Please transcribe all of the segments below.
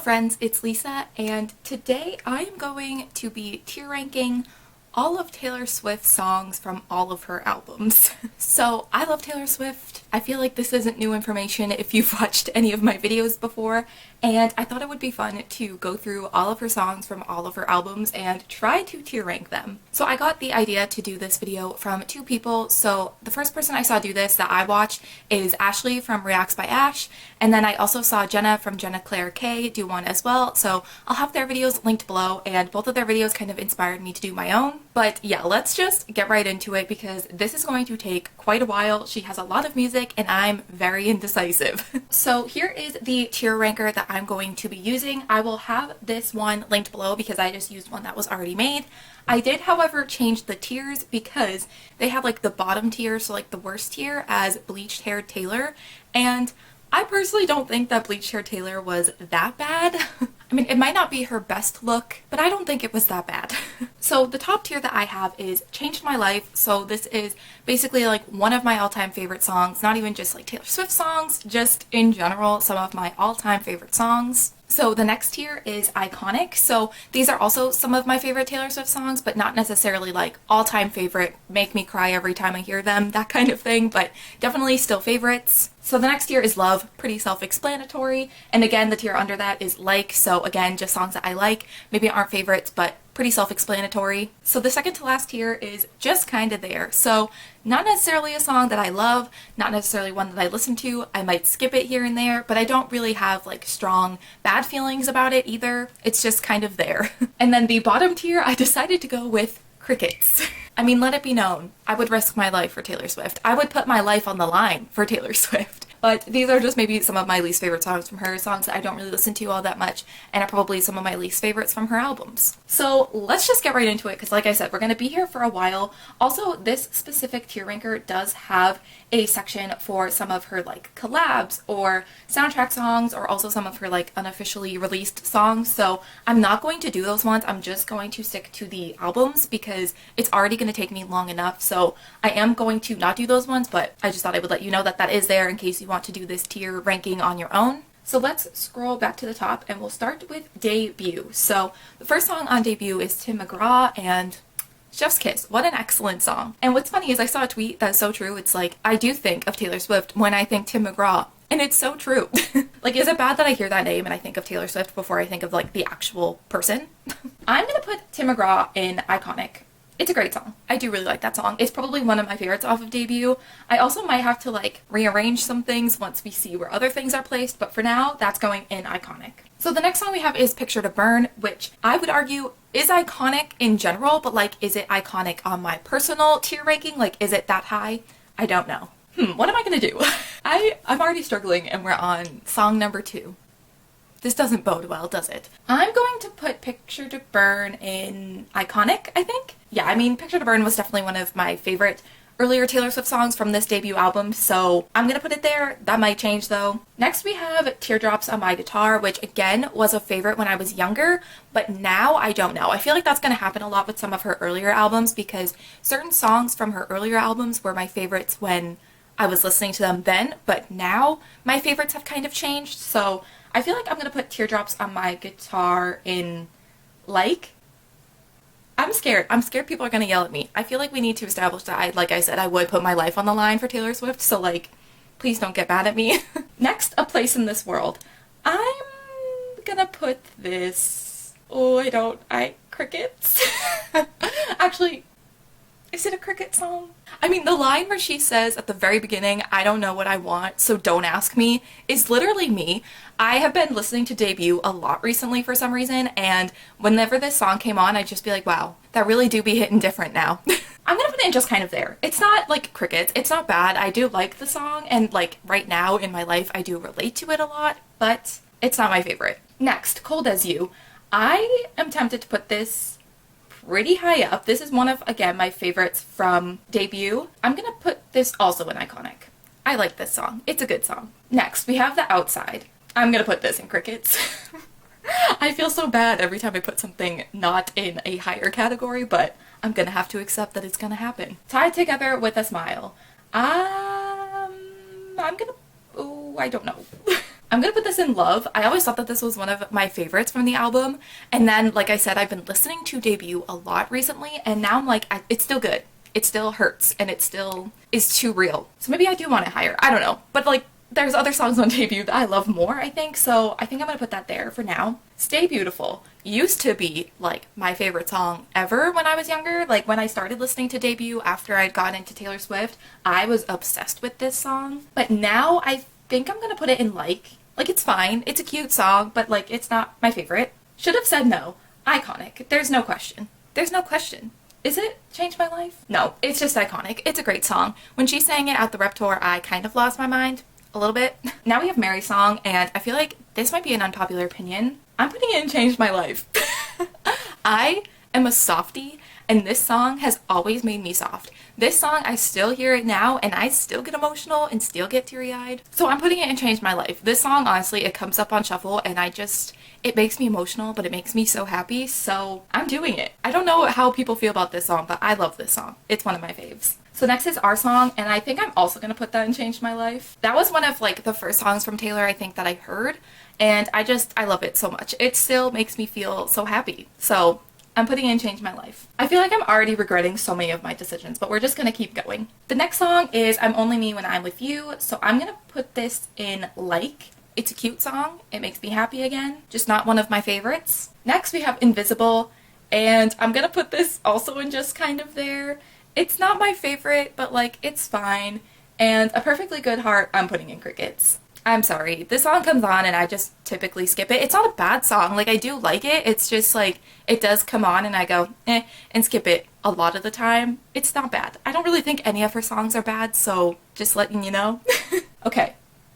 friends, it's Lisa, and today I am going to be tier ranking all of Taylor Swift's songs from all of her albums. So I love Taylor Swift. I feel like this isn't new information if you've watched any of my videos before, and I thought it would be fun to go through all of her songs from all of her albums and try to tier rank them. So I got the idea to do this video from two people. So the first person I saw do this that I watched is Ashley from Reacts by Ash, and then I also saw Jenna from Jenna Claire K do one as well. So I'll have their videos linked below, and both of their videos kind of inspired me to do my own. But yeah, let's just get right into it because this is going to take quite a while. She has a lot of music and I'm very indecisive. So here is the tier ranker that I'm going to be using. I will have this one linked below because I just used one that was already made. I did, however, change the tiers because they have like the bottom tier, so like the worst tier, as bleached hair Taylor, and I personally don't think that bleached hair Taylor was that bad. I mean, it might not be her best look, but I don't think it was that bad. So the top tier that I have is Changed My Life. So this is basically like one of my all-time favorite songs, not even just like Taylor Swift songs, just in general, some of my all-time favorite songs. So the next tier is Iconic. So these are also some of my favorite Taylor Swift songs, but not necessarily like all-time favorite, make me cry every time I hear them, that kind of thing, but definitely still favorites. So the next tier is Love, pretty self-explanatory. And again, the tier under that is Like. So again, just songs that I like, maybe aren't favorites, but pretty self-explanatory. So the second to last tier is Just Kinda There. So not necessarily a song that I love, not necessarily one that I listen to. I might skip it here and there, but I don't really have like strong bad feelings about it either. It's just kind of there. And then the bottom tier, I decided to go with Crickets. I mean, let it be known, I would risk my life for Taylor Swift. I would put my life on the line for Taylor Swift. But these are just maybe some of my least favorite songs from her, songs that I don't really listen to all that much, and are probably some of my least favorites from her albums. So let's just get right into it, because like I said, we're going to be here for a while. Also, this specific tier ranker does have a section for some of her like collabs or soundtrack songs, or also some of her like unofficially released songs. So I'm not going to do those ones. I'm just going to stick to the albums because it's already going to take me long enough. So I am going to not do those ones, but I just thought I would let you know that that is there in case you want to do this tier ranking on your own. So let's scroll back to the top and we'll start with Debut. So the first song on Debut is Tim McGraw and Chef's Kiss. What an excellent song. And what's funny is I saw a tweet that's so true. It's like, I do think of Taylor Swift when I think Tim McGraw. And it's so true. Like, is it bad that I hear that name and I think of Taylor Swift before I think of like the actual person? I'm gonna put Tim McGraw in Iconic. It's a great song. I do really like that song. It's probably one of my favorites off of Debut. I also might have to like rearrange some things once we see where other things are placed, but for now, that's going in Iconic. So the next song we have is Picture to Burn, which I would argue is iconic in general, but like, is it iconic on my personal tier ranking? Like, is it that high? I don't know. What am I gonna do? I'm already struggling and we're on song number 2. This doesn't bode well, does it? I'm going to put Picture to Burn in Iconic, I think. Yeah, I mean, Picture to Burn was definitely one of my favorite earlier Taylor Swift songs from this debut album, so I'm gonna put it there. That might change though. Next we have Teardrops on My Guitar, which again was a favorite when I was younger, but now I don't know. I feel like that's gonna happen a lot with some of her earlier albums because certain songs from her earlier albums were my favorites when I was listening to them then, but now my favorites have kind of changed, so I feel like I'm gonna put Teardrops on My Guitar in Like. I'm scared. I'm scared people are gonna yell at me. I feel like we need to establish that like I said, I would put my life on the line for Taylor Swift, so like, please don't get mad at me. Next, A Place in This World. I'm gonna put this, Crickets. Actually, is it a Cricket song? I mean, the line where she says at the very beginning, I don't know what I want, so don't ask me, is literally me. I have been listening to Debut a lot recently for some reason, and whenever this song came on, I'd just be like, wow, that really do be hitting different now. I'm gonna put it in Just Kind of There. It's not like Crickets, it's not bad. I do like the song, and like right now in my life, I do relate to it a lot, but it's not my favorite. Next, Cold As You. I am tempted to put this pretty high up. This is one of, again, my favorites from Debut. I'm gonna put this also in Iconic. I like this song. It's a good song. Next, we have The Outside. I'm gonna put this in Crickets. I feel so bad every time I put something not in a higher category, but I'm gonna have to accept that it's gonna happen. Tied Together with a Smile. I'm gonna, I don't know. I'm gonna put this in love. I always thought that this was one of my favorites from the album. And then, like I said, I've been listening to Debut a lot recently, and now I'm like, it's still good. It still hurts, and it still is too real. So maybe I do want it higher. I don't know. But like, there's other songs on Debut that I love more, I think. So I think I'm gonna put that there for now. Stay Beautiful used to be like my favorite song ever when I was younger. Like when I started listening to Debut after I'd gotten into Taylor Swift, I was obsessed with this song. But now I think I'm gonna put it in like it's fine. It's a cute song, but like it's not my favorite. Should have said no. Iconic. There's no question. There's no question. Is it Changed My Life? No, it's just iconic. It's a great song. When she sang it at the Rep Tour, I kind of lost my mind a little bit. Now we have Mary's song, and I feel like this might be an unpopular opinion. I'm putting it in Changed My Life. I am a softie, and this song has always made me soft. This song, I still hear it now, and I still get emotional and still get teary-eyed. So I'm putting it in Changed My Life. This song, honestly, it comes up on shuffle, and it makes me emotional, but it makes me so happy, so I'm doing it. I don't know how people feel about this song, but I love this song. It's one of my faves. So next is Our Song, and I think I'm also gonna put that in Changed My Life. That was one of like the first songs from Taylor I think that I heard, and I love it so much. It still makes me feel so happy. So I'm putting in Change My Life. I feel like I'm already regretting so many of my decisions, but we're just gonna keep going. The next song is I'm Only Me When I'm With You, so I'm gonna put this in like. It's a cute song. It makes me happy again. Just not one of my favorites. Next we have Invisible, and I'm gonna put this also in just kind of there. It's not my favorite, but like it's fine. And A Perfectly Good Heart, I'm putting in crickets. I'm sorry. This song comes on and I just typically skip it. It's not a bad song. Like I do like it. It's just like it does come on and I go and skip it a lot of the time. It's not bad. I don't really think any of her songs are bad, so just letting you know. Okay.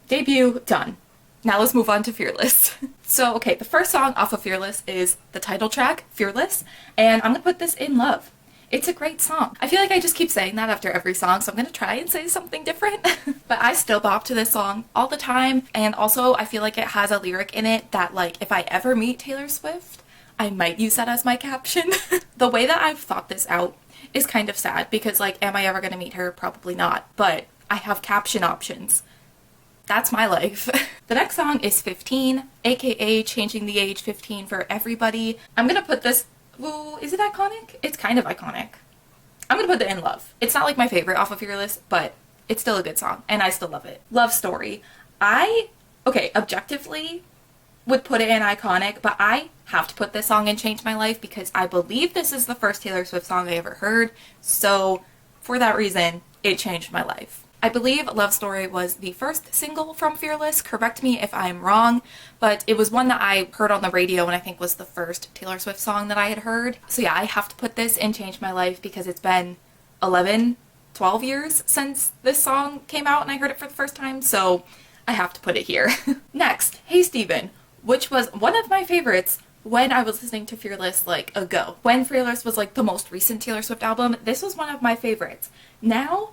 Debut done. Now let's move on to Fearless. So, okay, the first song off of Fearless is the title track, Fearless, and I'm gonna put this in love. It's a great song. I feel like I just keep saying that after every song, so I'm gonna try and say something different. But I still bop to this song all the time, and also I feel like it has a lyric in it that like if I ever meet Taylor Swift, I might use that as my caption. The way that I've thought this out is kind of sad because like am I ever gonna meet her? Probably not, but I have caption options. That's my life. The next song is 15, aka Changing the Age 15 for Everybody. I'm gonna put this, ooh, is it iconic? It's kind of iconic. I'm gonna put it in love. It's not like my favorite off of Fearless, but it's still a good song and I still love it. Love Story. Okay, objectively would put it in iconic, but I have to put this song in Change My Life because I believe this is the first Taylor Swift song I ever heard. So for that reason, it changed my life. I believe Love Story was the first single from Fearless. Correct me if I'm wrong, but it was one that I heard on the radio and I think was the first Taylor Swift song that I had heard. So yeah, I have to put this in Change My Life because it's been 11, 12 years since this song came out and I heard it for the first time, so I have to put it here. Next, Hey Stephen, which was one of my favorites when I was listening to Fearless like ago. When Fearless was like the most recent Taylor Swift album, this was one of my favorites. Now,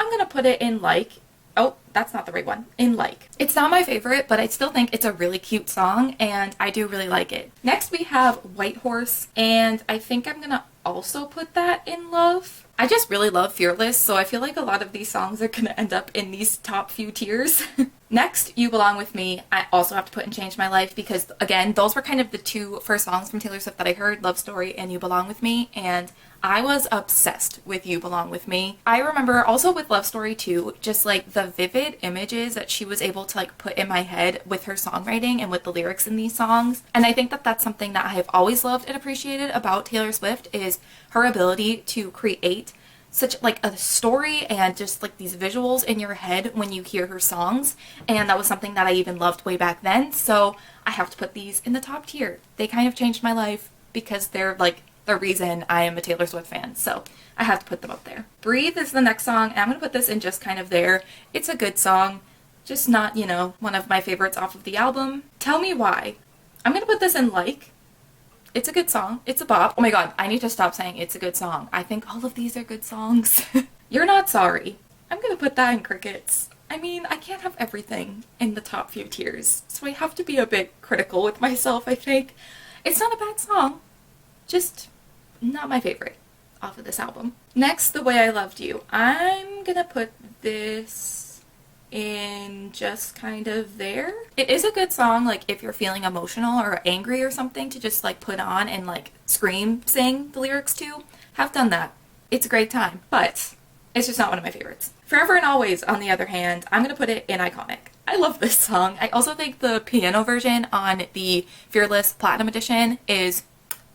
I'm gonna put it in like, oh, that's not the right one, in like. It's not my favorite, but I still think it's a really cute song and I do really like it. Next we have White Horse, and I think I'm gonna also put that in love. I just really love Fearless, so I feel like a lot of these songs are gonna end up in these top few tiers. Next, You Belong With Me, I also have to put in Change My Life because, again, those were kind of the two first songs from Taylor Swift that I heard, Love Story and You Belong With Me, and I was obsessed with You Belong With Me. I remember also with Love Story too, just like the vivid images that she was able to like put in my head with her songwriting and with the lyrics in these songs. And I think that that's something that I have always loved and appreciated about Taylor Swift is her ability to create such like a story and just like these visuals in your head when you hear her songs, and that was something that I even loved way back then, so I have to put these in the top tier. They kind of changed my life because they're like the reason I am a Taylor Swift fan, so I have to put them up there. Breathe is the next song, and I'm gonna put this in just kind of there. It's a good song, just not, you know, one of my favorites off of the album. Tell Me Why. I'm gonna put this in like. It's a good song. It's a bop. Oh my god, I need to stop saying it's a good song. I think all of these are good songs. You're Not Sorry. I'm gonna put that in crickets. I mean, I can't have everything in the top few tiers, so I have to be a bit critical with myself, I think. It's not a bad song, just not my favorite off of this album. Next, The Way I Loved You. I'm gonna put this in just kind of there. It is a good song, like if you're feeling emotional or angry or something, to just like put on and like scream sing the lyrics to. Have done that. It's a great time, but it's just not one of my favorites. Forever and Always, on the other hand, I'm gonna put it in iconic. I love this song. I also think the piano version on the Fearless Platinum Edition is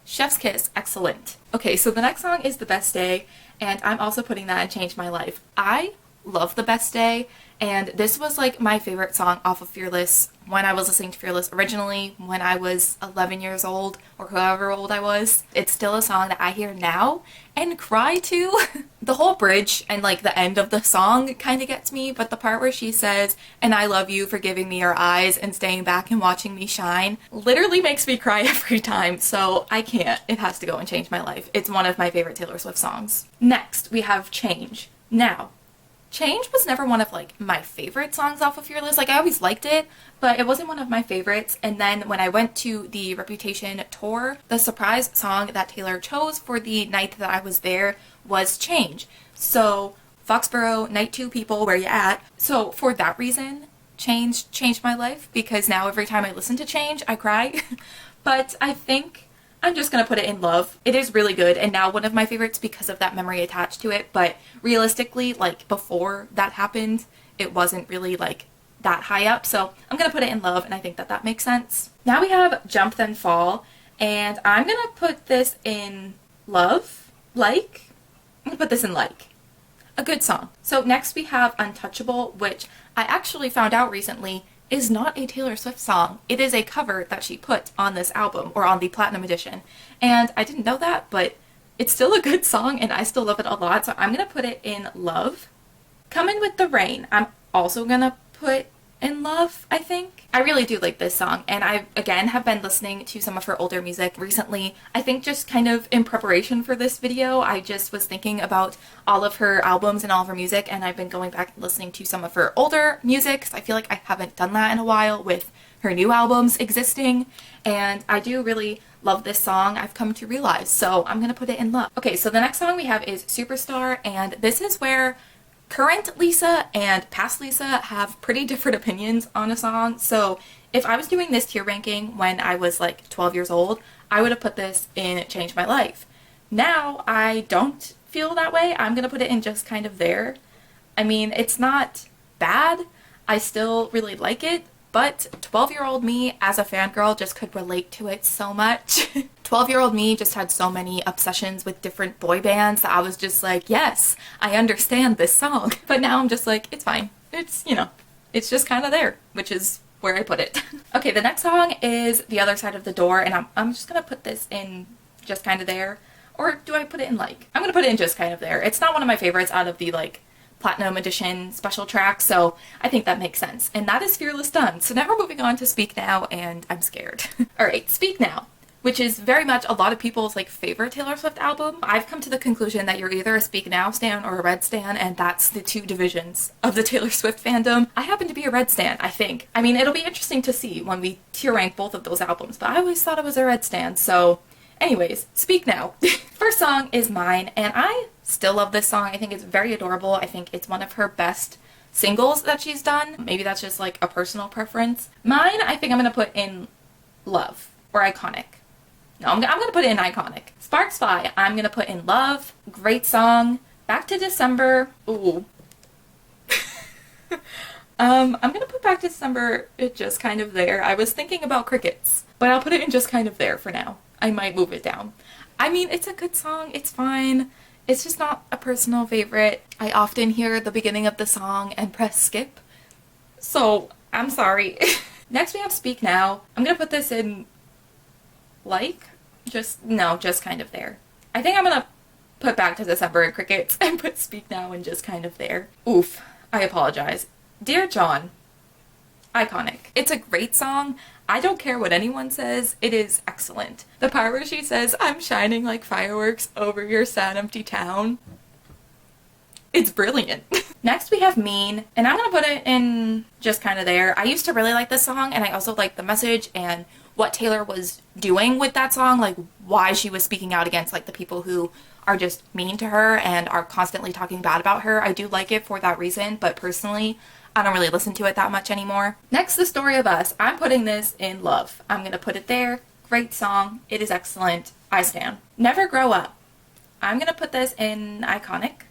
chef's kiss, excellent. Okay, so the next song is The Best Day, and I'm also putting that in Change My Life. I love The Best Day, and this was like my favorite song off of Fearless when I was listening to Fearless originally, when I was 11 years old or however old I was. It's still a song that I hear now and cry to. The whole bridge and like the end of the song kind of gets me, but the part where she says, "And I love you for giving me your eyes and staying back and watching me shine," literally makes me cry every time, so I can't. It has to go and Change My Life. It's one of my favorite Taylor Swift songs. Next, we have Change. Now, Change was never one of like my favorite songs off of Fearless. Like I always liked it, but it wasn't one of my favorites. And then when I went to the Reputation tour, the surprise song that Taylor chose for the night that I was there was Change. So Foxborough, Night 2 people, where you at? So for that reason, Change changed my life, because now every time I listen to Change, I cry. But I think I'm just gonna put it in Love. It is really good, and now one of my favorites because of that memory attached to it, but realistically, like before that happened, it wasn't really like that high up, so I'm gonna put it in Love, and I think that that makes sense. Now we have Jump Then Fall, and I'm gonna put this in Love, like. I'm gonna put this in Like. A good song. So next we have Untouchable, which I actually found out recently is not a Taylor Swift song. It is a cover that she put on this album, or on the Platinum Edition. And I didn't know that, but it's still a good song and I still love it a lot, so I'm gonna put it in Love. Coming with the Rain, I'm also gonna put in Love, I think. I really do like this song, and I, again, have been listening to some of her older music recently. I think just kind of in preparation for this video, I just was thinking about all of her albums and all of her music, and I've been going back and listening to some of her older music, because I feel like I haven't done that in a while with her new albums existing, and I do really love this song, I've come to realize, so I'm gonna put it in Love. Okay, so the next song we have is Superstar, and this is where current Lisa and past Lisa have pretty different opinions on a song. So if I was doing this tier ranking when I was like 12 years old, I would have put this in Change My Life. Now I don't feel that way. I'm gonna put it in just kind of there. I mean, it's not bad. I still really like it, but 12-year-old me as a fangirl just could relate to it so much. 12-year-old me just had so many obsessions with different boy bands that I was just like, yes, I understand this song. But now I'm just like, it's fine. It's, you know, it's just kind of there, which is where I put it. Okay, the next song is The Other Side of the Door, and I'm just gonna put this in just kind of there. Or do I put it in Like? I'm gonna put it in just kind of there. It's not one of my favorites out of the like Platinum Edition special tracks, so I think that makes sense. And that is Fearless done. So now we're moving on to Speak Now, and I'm scared. Alright, Speak Now, which is very much a lot of people's like favorite Taylor Swift album. I've come to the conclusion that you're either a Speak Now stan or a Red stan, and that's the two divisions of the Taylor Swift fandom. I happen to be a Red stan, I think. I mean, it'll be interesting to see when we tier rank both of those albums, but I always thought I was a Red stan, so anyways, Speak Now. First song is Mine, and I still love this song. I think it's very adorable. I think it's one of her best singles that she's done. Maybe that's just like a personal preference. Mine, I think I'm gonna put in Love or Iconic. No, I'm gonna put it in Iconic. Sparks Fly, I'm gonna put in Love. Great song. Back to December. Ooh. I'm gonna put Back to December just kind of there. I was thinking about Crickets, but I'll put it in just kind of there for now. I might move it down. I mean, it's a good song. It's fine. It's just not a personal favorite. I often hear the beginning of the song and press skip, so I'm sorry. Next we have Speak Now. I'm gonna put this in Like, just kind of there. I think I'm gonna put Back to December and Crickets and put Speak Now in just kind of there. Oof, I apologize. Dear John, Iconic. It's a great song. I don't care what anyone says, it is excellent. The part where she says, "I'm shining like fireworks over your sad empty town." It's brilliant. Next we have Mean, and I'm gonna put it in just kind of there. I used to really like this song, and I also like the message and what Taylor was doing with that song, like why she was speaking out against like the people who are just mean to her and are constantly talking bad about her. I do like it for that reason, but personally, I don't really listen to it that much anymore. Next, The Story of Us. I'm putting this in love. I'm going to put it there. Great song. It is excellent. I stan. Never Grow Up. I'm going to put this in iconic.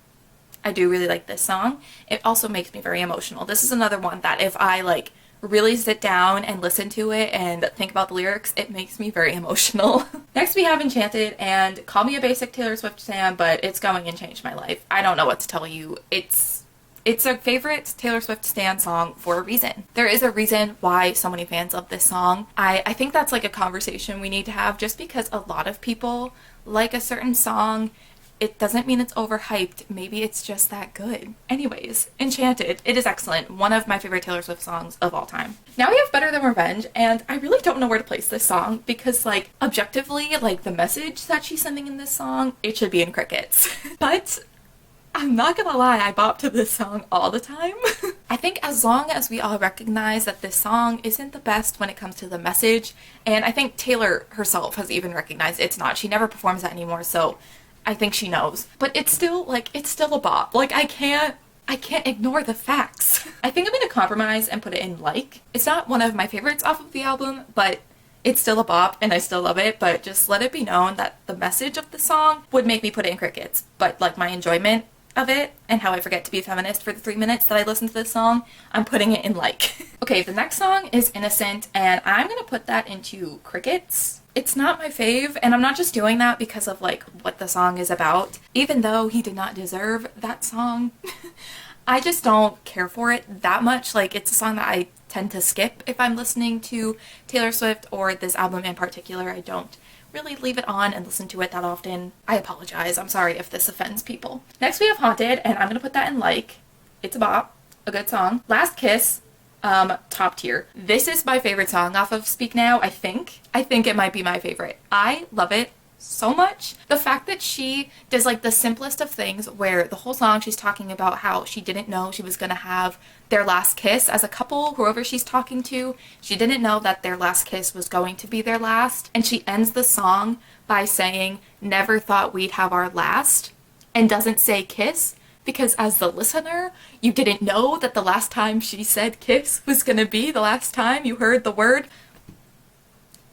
I do really like this song. It also makes me very emotional. This is another one that if I like really sit down and listen to it and think about the lyrics, it makes me very emotional. Next we have Enchanted, and call me a basic Taylor Swift stan, but it's going and changed my life. I don't know what to tell you. It's a favorite Taylor Swift stan song for a reason. There is a reason why so many fans love this song. I think that's like a conversation we need to have, just because a lot of people like a certain song. It doesn't mean it's overhyped. Maybe it's just that good. Anyways, Enchanted. It is excellent. One of my favorite Taylor Swift songs of all time. Now we have Better Than Revenge, and I really don't know where to place this song because, like, objectively, like, the message that she's sending in this song, it should be in crickets. But I'm not gonna lie, I bop to this song all the time. I think as long as we all recognize that this song isn't the best when it comes to the message, and I think Taylor herself has even recognized it's not. She never performs that anymore, so I think she knows. But it's still, like, it's still a bop. Like, I can't ignore the facts. I think I'm gonna compromise and put it in like. It's not one of my favorites off of the album, but it's still a bop and I still love it, but just let it be known that the message of the song would make me put it in crickets. But, like, my enjoyment of it and how I forget to be a feminist for the 3 minutes that I listen to this song, I'm putting it in like. Okay, the next song is Innocent, and I'm gonna put that into crickets. It's not my fave, and I'm not just doing that because of like what the song is about. Even though he did not deserve that song, I just don't care for it that much. Like, it's a song that I tend to skip if I'm listening to Taylor Swift or this album in particular. I don't really leave it on and listen to it that often. I apologize. I'm sorry if this offends people. Next we have Haunted, and I'm gonna put that in like. It's a bop, a good song. Last Kiss, top tier. This is my favorite song off of Speak Now, I think. I think it might be my favorite. I love it so much. The fact that she does like the simplest of things, where the whole song she's talking about how she didn't know she was gonna have their last kiss as a couple, whoever she's talking to. She didn't know that their last kiss was going to be their last. And she ends the song by saying, never thought we'd have our last, and doesn't say kiss. Because as the listener, you didn't know that the last time she said kiss was gonna be the last time you heard the word.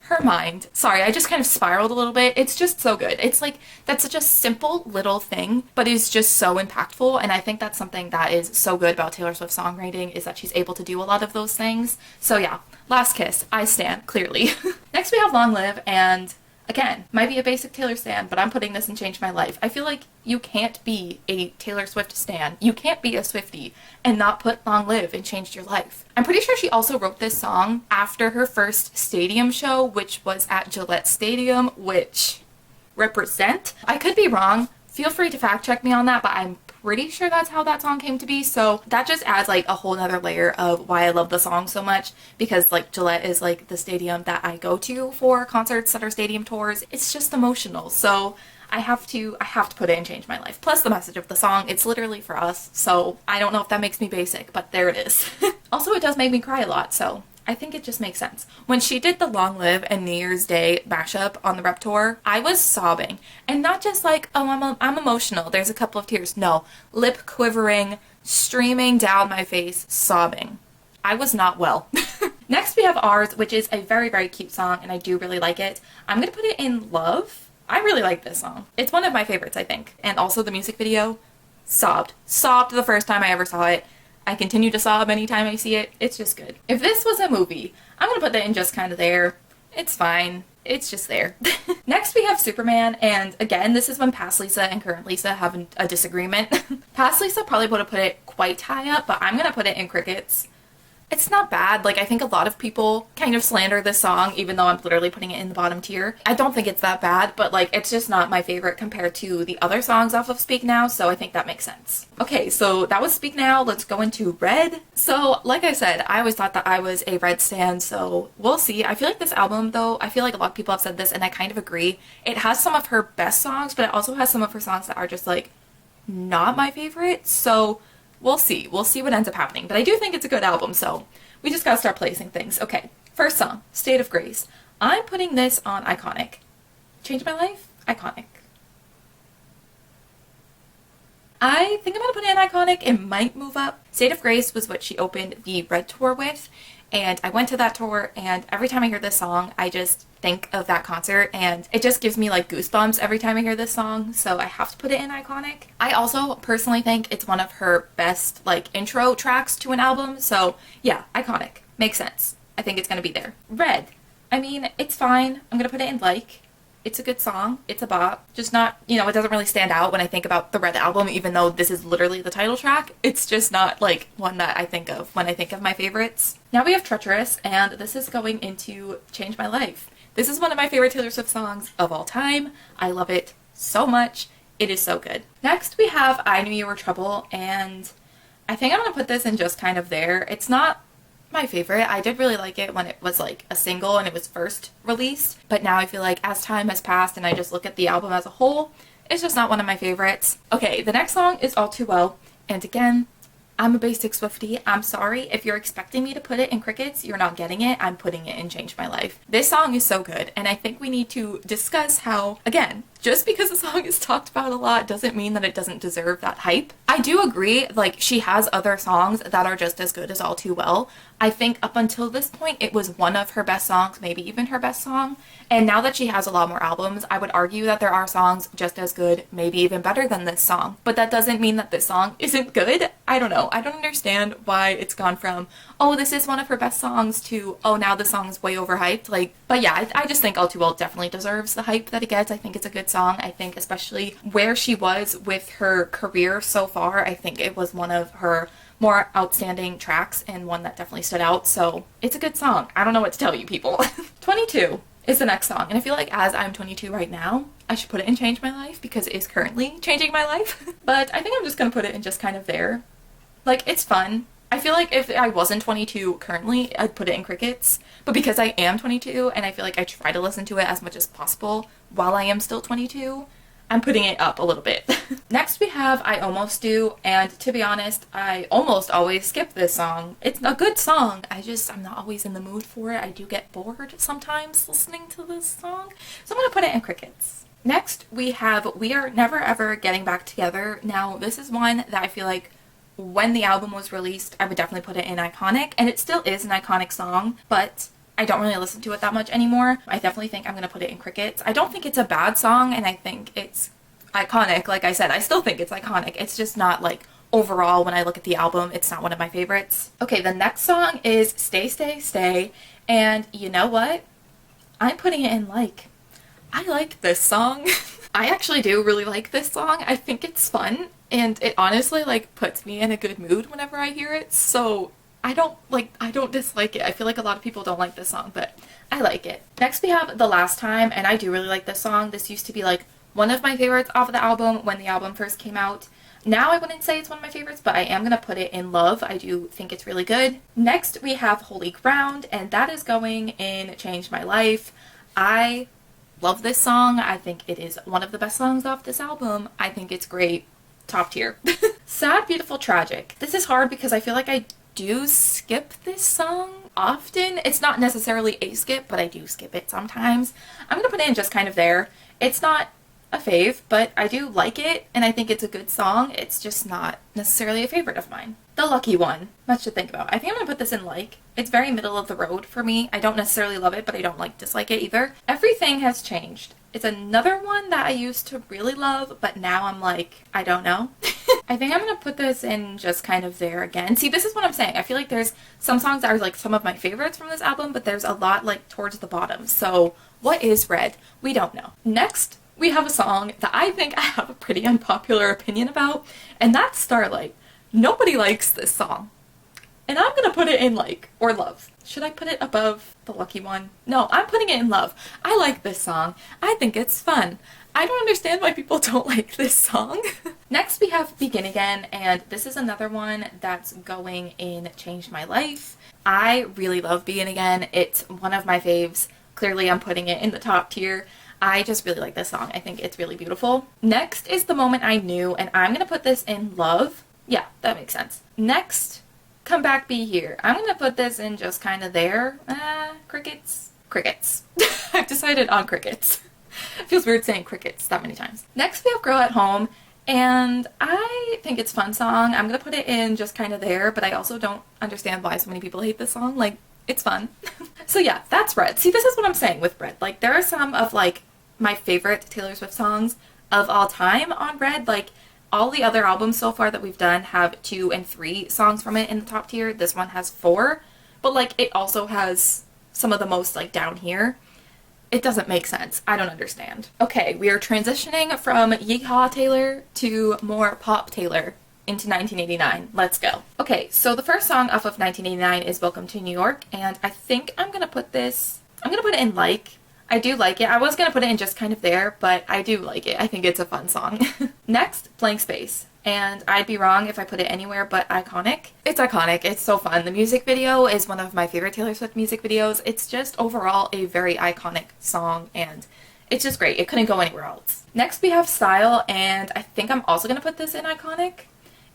Her mind. Sorry, I just kind of spiraled a little bit. It's just so good. It's like, that's such a simple little thing, but it's just so impactful, and I think that's something that is so good about Taylor Swift's songwriting, is that she's able to do a lot of those things. So yeah, Last Kiss, I stan, clearly. Next we have Long Live, and again, might be a basic Taylor stan, but I'm putting this in Change My Life. I feel like you can't be a Taylor Swift stan, you can't be a Swiftie, and not put Long Live in Changed Your Life. I'm pretty sure she also wrote this song after her first stadium show, which was at Gillette Stadium, which represent. I could be wrong. Feel free to fact check me on that, but I'm pretty sure that's how that song came to be. So that just adds like a whole nother layer of why I love the song so much, because like Gillette is like the stadium that I go to for concerts that are stadium tours. It's just emotional. So I have to put it in Change My Life. Plus the message of the song, it's literally for us. So I don't know if that makes me basic, but there it is. Also, it does make me cry a lot, so I think it just makes sense. When she did the Long Live and New Year's Day mashup on the Rep Tour, I was sobbing. And not just like, oh, I'm emotional, there's a couple of tears. No, lip quivering, streaming down my face, sobbing. I was not well. Next we have Ours, which is a very, very cute song, and I do really like it. I'm gonna put it in love. I really like this song. It's one of my favorites, I think. And also the music video, sobbed. Sobbed the first time I ever saw it. I continue to sob anytime I see it. It's just good. If this was a movie, I'm gonna put that in just kind of there. It's fine. It's just there. Next we have Superman, and again, this is when Past Lisa and Current Lisa have a disagreement. Past Lisa probably would have put it quite high up, but I'm gonna put it in crickets. It's not bad. Like, I think a lot of people kind of slander this song, even though I'm literally putting it in the bottom tier. I don't think it's that bad, but like, it's just not my favorite compared to the other songs off of Speak Now, so I think that makes sense. Okay, so that was Speak Now. Let's go into Red. So, like I said, I always thought that I was a Red stan, so we'll see. I feel like this album, though, I feel like a lot of people have said this, and I kind of agree. It has some of her best songs, but it also has some of her songs that are just, like, not my favorite, so we'll see. We'll see what ends up happening. But I do think it's a good album, so we just gotta start placing things. Okay, first song, State of Grace. I'm putting this on iconic. Change My Life? Iconic. I think I'm gonna put it in iconic. It might move up. State of Grace was what she opened the Red tour with, and I went to that tour, and every time I hear this song, I just think of that concert, and it just gives me like goosebumps every time I hear this song, so I have to put it in iconic. I also personally think it's one of her best like intro tracks to an album, so yeah, iconic. Makes sense. I think it's gonna be there. Red. I mean, it's fine. I'm gonna put it in like. It's a good song. It's a bop. Just not, it doesn't really stand out when I think about the Red album, even though this is literally the title track. It's just not, like, one that I think of when I think of my favorites. Now we have Treacherous, and this is going into Change My Life. This is one of my favorite Taylor Swift songs of all time. I love it so much. It is so good. Next we have I Knew You Were Trouble, and I think I'm gonna put this in just kind of there. It's not my favorite. I did really like it when it was like a single and it was first released, but now I feel like as time has passed and I just look at the album as a whole, it's just not one of my favorites. Okay, the next song is All Too Well, and again, I'm a basic Swiftie. I'm sorry. If you're expecting me to put it in Crickets, you're not getting it. I'm putting it in Change My Life. This song is so good, and I think we need to discuss how, again, just because a song is talked about a lot doesn't mean that it doesn't deserve that hype. I do agree, like, she has other songs that are just as good as All Too Well. I think up until this point, it was one of her best songs, maybe even her best song. And now that she has a lot more albums, I would argue that there are songs just as good, maybe even better than this song. But that doesn't mean that this song isn't good. I don't know. I don't understand why it's gone from, oh, this is one of her best songs to, oh, now the song is way overhyped. Like, but yeah, I just think All Too Well definitely deserves the hype that it gets. I think it's a good song. I think especially where she was with her career so far, I think it was one of her more outstanding tracks and one that definitely stood out. So it's a good song. I don't know what to tell you people. 22 is the next song. And I feel like as I'm 22 right now, I should put it in Change My Life because it is currently changing my life. But I think I'm just going to put it in just kind of there. Like, it's fun. I feel like if I wasn't 22 currently, I'd put it in Crickets. But because I am 22 and I feel like I try to listen to it as much as possible while I am still 22, I'm putting it up a little bit. Next we have I Almost Do, and to be honest, I almost always skip this song. It's a good song, I'm not always in the mood for it. I do get bored sometimes listening to this song, so I'm gonna put it in Crickets. Next we have We Are Never Ever Getting Back Together. Now this is one that I feel like when the album was released, I would definitely put it in iconic, and it still is an iconic song, but I don't really listen to it that much anymore. I definitely think I'm going to put it in Crickets. I don't think it's a bad song, and I think it's iconic. Like I said, I still think it's iconic. It's just not, like, overall, when I look at the album, it's not one of my favorites. Okay, the next song is Stay, Stay, Stay, and you know what? I'm putting it in like. I like this song. I actually do really like this song. I think it's fun, and it honestly, like, puts me in a good mood whenever I hear it, so I don't dislike it. I feel like a lot of people don't like this song, but I like it. Next we have The Last Time, and I do really like this song. This used to be like one of my favorites off of the album when the album first came out. Now I wouldn't say it's one of my favorites, but I am going to put it in Love. I do think it's really good. Next we have Holy Ground, and that is going in Change My Life. I love this song. I think it is one of the best songs off this album. I think it's great. Top tier. Sad, Beautiful, Tragic. This is hard because I feel like I do skip this song often. It's not necessarily a skip, but I do skip it sometimes. I'm gonna put it in just kind of there. It's not a fave, but I do like it, and I think it's a good song. It's just not necessarily a favorite of mine. The Lucky One. Much to think about. I think I'm gonna put this in like. It's very middle of the road for me. I don't necessarily love it, but I don't dislike it either. Everything Has Changed. It's another one that I used to really love, but now I'm like, I don't know. I think I'm gonna put this in just kind of there again. See, this is what I'm saying. I feel like there's some songs that are like some of my favorites from this album, but there's a lot like towards the bottom. So what is Red? We don't know. Next, we have a song that I think I have a pretty unpopular opinion about, and that's Starlight. Nobody likes this song. And I'm gonna put it in like, or Love. Should I put it above The Lucky One? No, I'm putting it in Love. I like this song. I think it's fun. I don't understand why people don't like this song. Next we have Begin Again, and this is another one that's going in Change My Life. I really love Begin Again. It's one of my faves. Clearly I'm putting it in the top tier. I just really like this song. I think it's really beautiful. Next is The Moment I Knew, and I'm gonna put this in Love. Yeah, that makes sense. Next, Come Back, Be Here. I'm gonna put this in just kind of there. Crickets. Crickets. I've decided on Crickets. It feels weird saying Crickets that many times. Next we have Girl at Home, And I think it's a fun song. I'm gonna put it in just kind of there, but I also don't understand why so many people hate this song. Like, it's fun. So yeah, that's Red. See, this is what I'm saying with Red. Like, there are some of like my favorite Taylor Swift songs of all time on Red. Like, all the other albums so far that we've done have 2 and 3 songs from it in the top tier. This one has 4, but like it also has some of the most like down here. It doesn't make sense. I don't understand. Okay, we are transitioning from Yeehaw Taylor to more pop Taylor into 1989. Let's go. Okay, so the first song off of 1989 is Welcome to New York, and I think I'm gonna put it in like. I do like it. I was gonna put it in just kind of there, but I do like it. I think it's a fun song. Next, Blank Space. And I'd be wrong if I put it anywhere but iconic. It's iconic. It's so fun. The music video is one of my favorite Taylor Swift music videos. It's just overall a very iconic song, and it's just great. It couldn't go anywhere else. Next, we have Style, and I think I'm also gonna put this in iconic.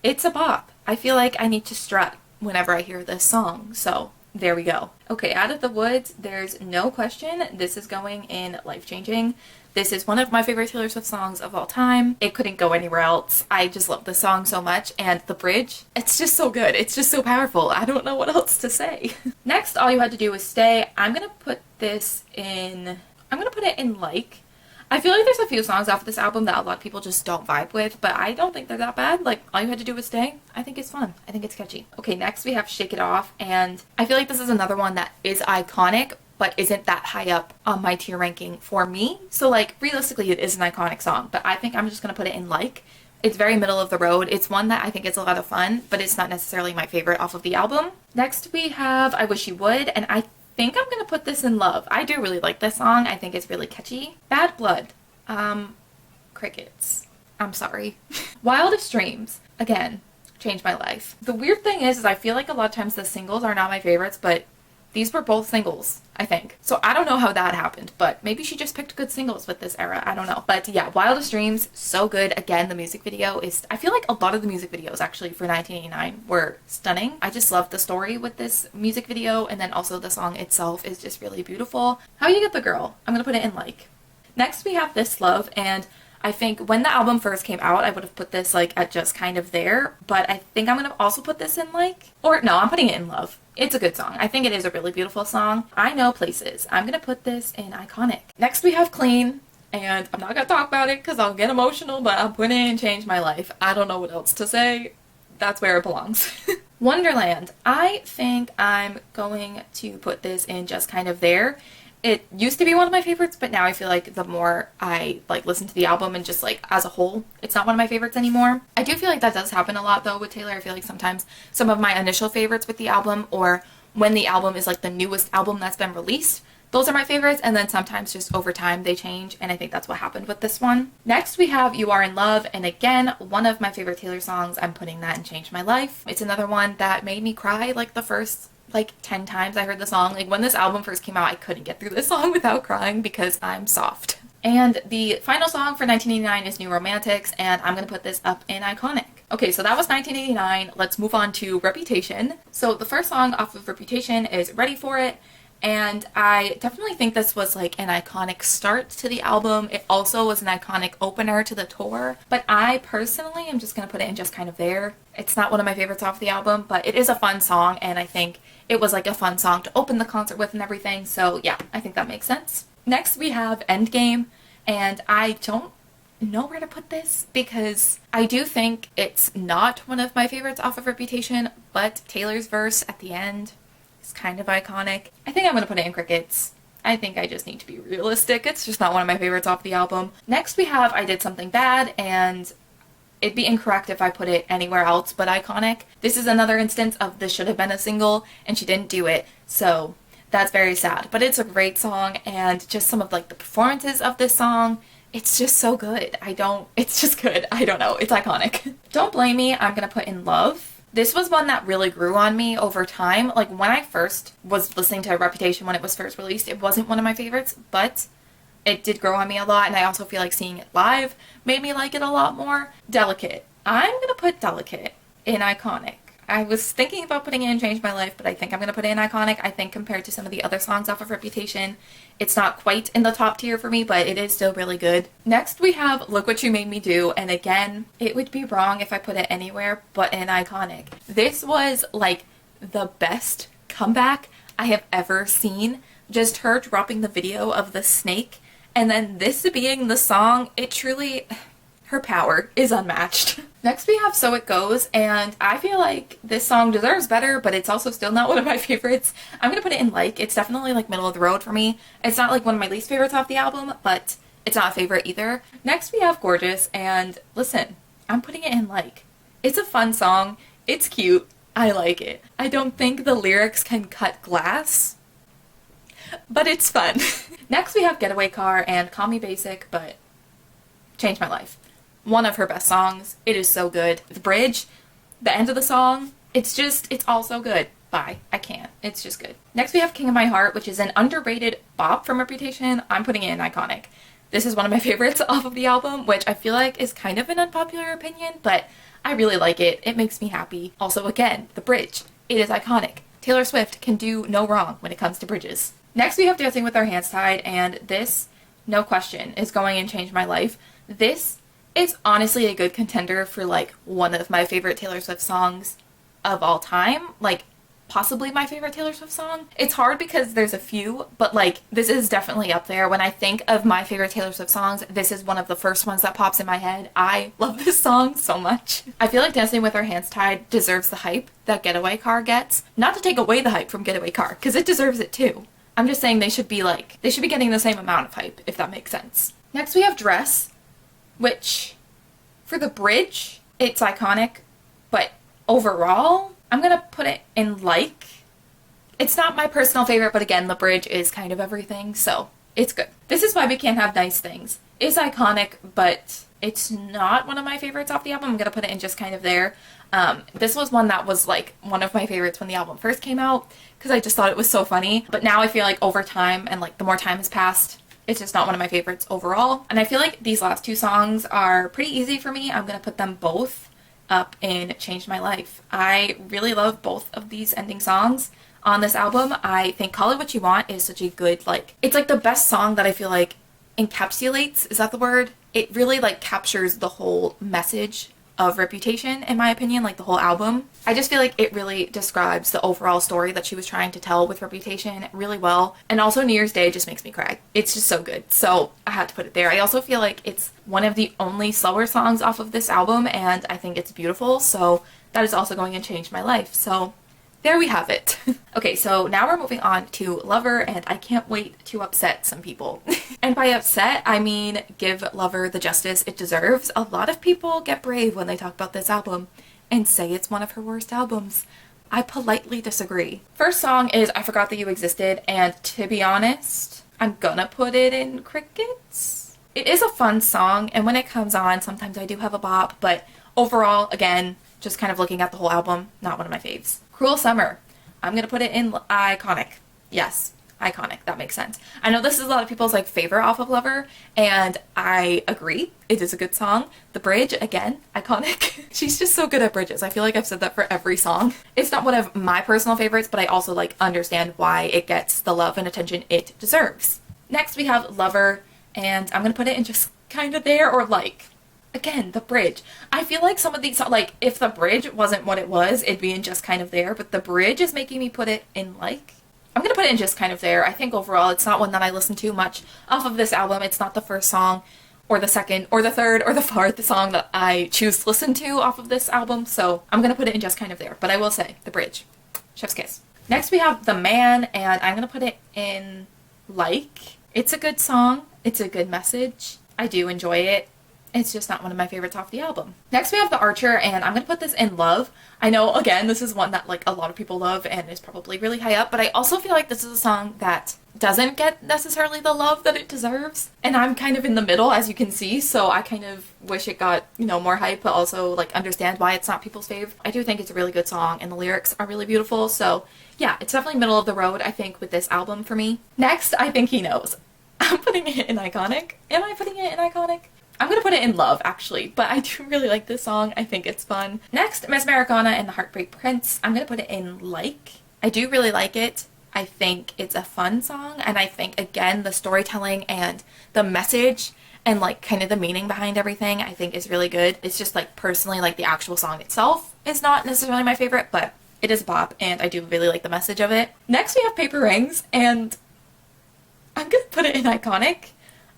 It's a bop. I feel like I need to strut whenever I hear this song, so there we go. Okay, Out of the Woods, there's no question this is going in Life Changing. This is one of my favorite Taylor Swift songs of all time. It couldn't go anywhere else. I just love this song so much, and the bridge, it's just so good. It's just so powerful. I don't know what else to say. Next, All You Had to Do Was Stay. I'm gonna put it in like. I feel like there's a few songs off this album that a lot of people just don't vibe with, but I don't think they're that bad. Like, All You Had to Do Was Stay, I think it's fun. I think it's catchy. Okay, next we have Shake It Off, and I feel like this is another one that is iconic, but isn't that high up on my tier ranking for me. So, like, realistically, it is an iconic song, but I think I'm just gonna put it in like. It's very middle of the road. It's one that I think is a lot of fun, but it's not necessarily my favorite off of the album. Next we have I Wish You Would, and I think I'm gonna put this in love. I do really like this song. I think it's really catchy. Bad Blood. Crickets. I'm sorry. Wildest Dreams. Again, changed my life. The weird thing is I feel like a lot of times the singles are not my favorites, but these were both singles, I think. So I don't know how that happened, but maybe she just picked good singles with this era. I don't know. But yeah, Wildest Dreams, so good. Again, the music video is, I feel like a lot of the music videos actually for 1989 were stunning. I just love the story with this music video, and then also the song itself is just really beautiful. How You Get the Girl? I'm gonna put it in like. Next we have This Love, and I think when the album first came out, I would have put this like at just kind of there, but I think I'm gonna also put this in like, or no, I'm putting it in love. It's a good song. I think it is a really beautiful song. I Know Places. I'm gonna put this in iconic. Next we have Clean, and I'm not gonna talk about it because I'll get emotional, but I'm putting it in Change My Life. I don't know what else to say. That's where it belongs. Wonderland. I think I'm going to put this in just kind of there. It used to be one of my favorites, but now I feel like the more I like listen to the album and just like as a whole, it's not one of my favorites anymore. I do feel like that does happen a lot though with Taylor. I feel like sometimes some of my initial favorites with the album, or when the album is like the newest album that's been released, those are my favorites, and then sometimes just over time they change, and I think that's what happened with this one. Next we have You Are in Love, and again, one of my favorite Taylor songs. I'm putting that in Change My Life. It's another one that made me cry like the first 10 times I heard the song. Like when this album first came out, I couldn't get through this song without crying because I'm soft. And the final song for 1989 is New Romantics, and I'm gonna put this up in iconic. Okay, so that was 1989. Let's move on to Reputation. So the first song off of Reputation is Ready For It, and I definitely think this was like an iconic start to the album. It also was an iconic opener to the tour, but I personally am just gonna put it in just kind of there. It's not one of my favorites off the album, but it is a fun song, and I think it was like a fun song to open the concert with and everything, so yeah, I think that makes sense. Next we have Endgame, and I don't know where to put this because I do think it's not one of my favorites off of Reputation, but Taylor's verse at the end is kind of iconic. I think I'm gonna put it in Crickets. I think I just need to be realistic. It's just not one of my favorites off the album. Next we have I Did Something Bad, and it'd be incorrect if I put it anywhere else but iconic. This is another instance of this should have been a single and she didn't do it, so that's very sad. But it's a great song, and just some of like the performances of this song, it's just so good. It's just good. I don't know. It's iconic. Don't Blame Me, I'm gonna put in Love. This was one that really grew on me over time. Like when I first was listening to Reputation when it was first released, it wasn't one of my favorites, but it did grow on me a lot, and I also feel like seeing it live made me like it a lot more. Delicate. I'm gonna put Delicate in iconic. I was thinking about putting it in Change My Life, but I think I'm going to put it in Iconic. I think compared to some of the other songs off of Reputation, it's not quite in the top tier for me, but it is still really good. Next we have Look What You Made Me Do, and again, it would be wrong if I put it anywhere but in Iconic. This was like the best comeback I have ever seen. Just her dropping the video of the snake, and then this being the song, it truly... her power is unmatched. Next we have So It Goes, and I feel like this song deserves better, but it's also still not one of my favorites. I'm gonna put it in like. It's definitely like middle of the road for me. It's not like one of my least favorites off the album, but it's not a favorite either. Next we have Gorgeous, and listen, I'm putting it in like. It's a fun song, it's cute, I like it. I don't think the lyrics can cut glass, but it's fun. Next we have Getaway Car and Call Me Basic, but Change My Life. One of her best songs. It is so good. The bridge, the end of the song, it's all so good. Bye. I can't. It's just good. Next we have King of My Heart, which is an underrated bop from Reputation. I'm putting it in Iconic. This is one of my favorites off of the album, which I feel like is kind of an unpopular opinion, but I really like it. It makes me happy. Also, again, the bridge. It is iconic. Taylor Swift can do no wrong when it comes to bridges. Next we have Dancing with Our Hands Tied, and this, no question, is going in Change My Life. This is honestly a good contender for like one of my favorite Taylor Swift songs of all time. Like possibly my favorite Taylor Swift song. It's hard because there's a few, but like this is definitely up there. When I think of my favorite Taylor Swift songs, this is one of the first ones that pops in my head. I love this song so much. I feel like Dancing with Our Hands Tied deserves the hype that Getaway Car gets. Not to take away the hype from Getaway Car, because it deserves it too. I'm just saying they should be getting the same amount of hype, if that makes sense. Next we have Dress, which, for the bridge, it's iconic, but overall, I'm gonna put it in like. It's not my personal favorite, but again, the bridge is kind of everything, so it's good. This Is Why We Can't Have Nice Things is iconic, but it's not one of my favorites off the album. I'm gonna put it in just kind of there. This was one that was like one of my favorites when the album first came out, because I just thought it was so funny, but now I feel like over time, and like the more time has passed, it's just not one of my favorites overall. And I feel like these last two songs are pretty easy for me. I'm gonna put them both up in Changed My Life. I really love both of these ending songs on this album. I think Call It What You Want is such a good, like, it's like the best song that I feel like encapsulates, is that the word? It really like captures the whole message of Reputation, in my opinion, like the whole album. I just feel like it really describes the overall story that she was trying to tell with Reputation really well. And also New Year's Day just makes me cry. It's just so good. So I had to put it there. I also feel like it's one of the only slower songs off of this album, and I think it's beautiful. So that is also going to change my life. So there we have it. Okay, so now we're moving on to Lover, and I can't wait to upset some people. And by upset, I mean give Lover the justice it deserves. A lot of people get brave when they talk about this album and say it's one of her worst albums. I politely disagree. First song is I Forgot That You Existed, and to be honest, I'm gonna put it in Crickets. It is a fun song, and when it comes on, sometimes I do have a bop, but overall, again, just kind of looking at the whole album, not one of my faves. Cruel Summer. I'm gonna put it in Iconic. Yes, Iconic. That makes sense. I know this is a lot of people's like favorite off of Lover, and I agree. It is a good song. The bridge, again, iconic. She's just so good at bridges. I feel like I've said that for every song. It's not one of my personal favorites, but I also like understand why it gets the love and attention it deserves. Next we have Lover, and I'm gonna put it in just kind of there, or like. Again, the bridge. I feel like some of these, like, if the bridge wasn't what it was, it'd be in just kind of there, but the bridge is making me put it in, like, I'm gonna put it in just kind of there. I think overall it's not one that I listen to much off of this album. It's not the first song, or the second, or the third, or the fourth song that I choose to listen to off of this album, so I'm gonna put it in just kind of there. But I will say, the bridge. Chef's kiss. Next we have The Man, and I'm gonna put it in, like. It's a good song. It's a good message. I do enjoy it. It's just not one of my favorites off the album. Next we have The Archer, and I'm gonna put this in Love. I know, again, this is one that like a lot of people love and is probably really high up, but I also feel like this is a song that doesn't get necessarily the love that it deserves. And I'm kind of in the middle, as you can see, so I kind of wish it got, you know, more hype, but also like understand why it's not people's fave. I do think it's a really good song, and the lyrics are really beautiful, so yeah, it's definitely middle of the road, I think, with this album for me. Next, I Think He Knows. I'm putting it in Iconic. Am I putting it in Iconic? I'm gonna put it in love, actually, but I do really like this song. I think it's fun. Next, Miss Americana and the Heartbreak Prince. I'm gonna put it in like. I do really like it. I think it's a fun song, and I think, again, the storytelling and the message and like kind of the meaning behind everything I think is really good. It's just like personally, like the actual song itself is not necessarily my favorite, but it is a bop and I do really like the message of it. Next we have Paper Rings, and I'm gonna put it in iconic.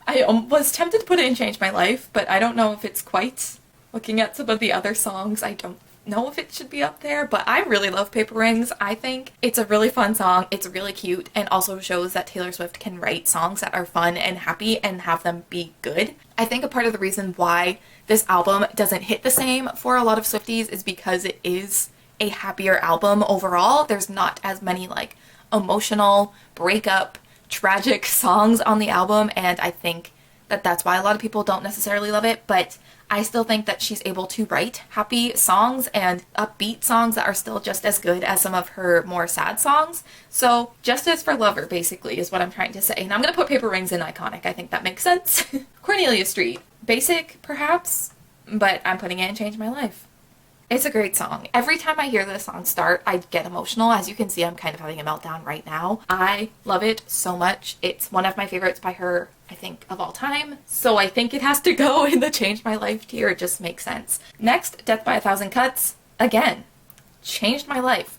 I was tempted to put it in Change My Life, but I don't know if it's quite. Looking at some of the other songs, I don't know if it should be up there, but I really love Paper Rings. I think it's a really fun song, it's really cute, and also shows that Taylor Swift can write songs that are fun and happy and have them be good. I think a part of the reason why this album doesn't hit the same for a lot of Swifties is because it is a happier album overall. There's not as many like emotional, breakup, tragic songs on the album, and I think that that's why a lot of people don't necessarily love it, but I still think that she's able to write happy songs and upbeat songs that are still just as good as some of her more sad songs. So justice for Lover, basically, is what I'm trying to say. And I'm going to put Paper Rings in iconic. I think that makes sense. Cornelia Street. Basic, perhaps, but I'm putting it in Change My Life. It's a great song. Every time I hear this song start, I get emotional. As you can see, I'm kind of having a meltdown right now. I love it so much. It's one of my favorites by her, I think, of all time. So I think it has to go in the Change My Life tier. It just makes sense. Next, Death by a Thousand Cuts. Again, changed my life.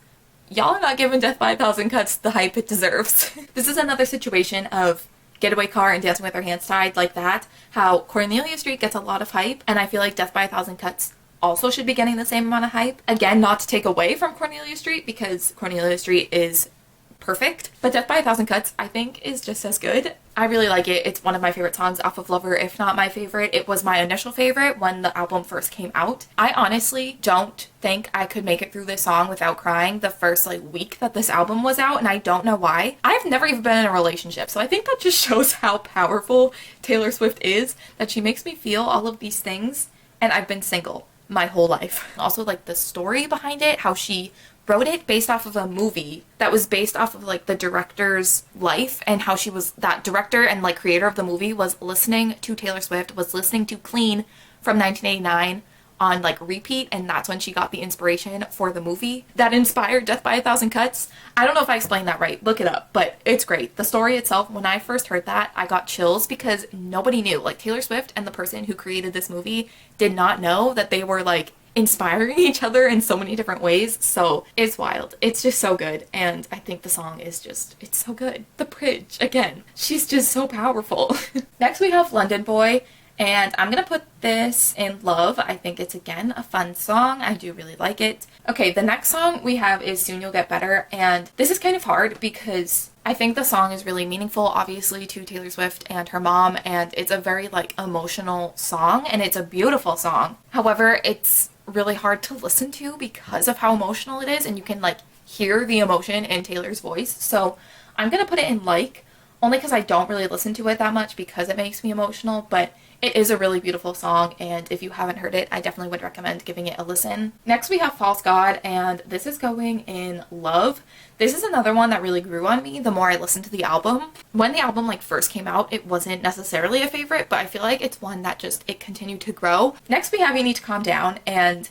Y'all are not giving Death by a Thousand Cuts the hype it deserves. This is another situation of Getaway Car and Dancing with Her Hands Tied, like that. How Cornelia Street gets a lot of hype, and I feel like Death by a Thousand Cuts also should be getting the same amount of hype. Again, not to take away from Cornelia Street, because Cornelia Street is perfect, but Death by a Thousand Cuts I think is just as good. I really like it. It's one of my favorite songs off of Lover, if not my favorite. It was my initial favorite when the album first came out. I honestly don't think I could make it through this song without crying the first like week that this album was out, and I don't know why. I've never even been in a relationship, so I think that just shows how powerful Taylor Swift is, that she makes me feel all of these things, and I've been single my whole life. Also, like the story behind it, how she wrote it based off of a movie that was based off of like the director's life, and how she was, that director and like creator of the movie was listening to Taylor Swift, was listening to Clean from 1989 on like repeat, and that's when she got the inspiration for the movie that inspired Death by a Thousand Cuts. I don't know if I explained that right, look it up, but it's great. The story itself, when I first heard that, I got chills because nobody knew. Like Taylor Swift and the person who created this movie did not know that they were like inspiring each other in so many different ways. So it's wild. It's just so good, and I think the song is just, it's so good. The bridge, again, she's just so powerful. Next we have London Boy, and I'm gonna put this in love. I think it's, again, a fun song. I do really like it. Okay, the next song we have is Soon You'll Get Better, and this is kind of hard because I think the song is really meaningful, obviously, to Taylor Swift and her mom, and it's a very like emotional song, and it's a beautiful song. However, it's really hard to listen to because of how emotional it is, and you can like hear the emotion in Taylor's voice. So I'm gonna put it in like, only because I don't really listen to it that much because it makes me emotional, but it is a really beautiful song, and if you haven't heard it, I definitely would recommend giving it a listen. Next we have False God, and this is going in love. This is another one that really grew on me the more I listened to the album. When the album like first came out, it wasn't necessarily a favorite, but I feel like it's one that just, it continued to grow. Next we have You Need to Calm Down, and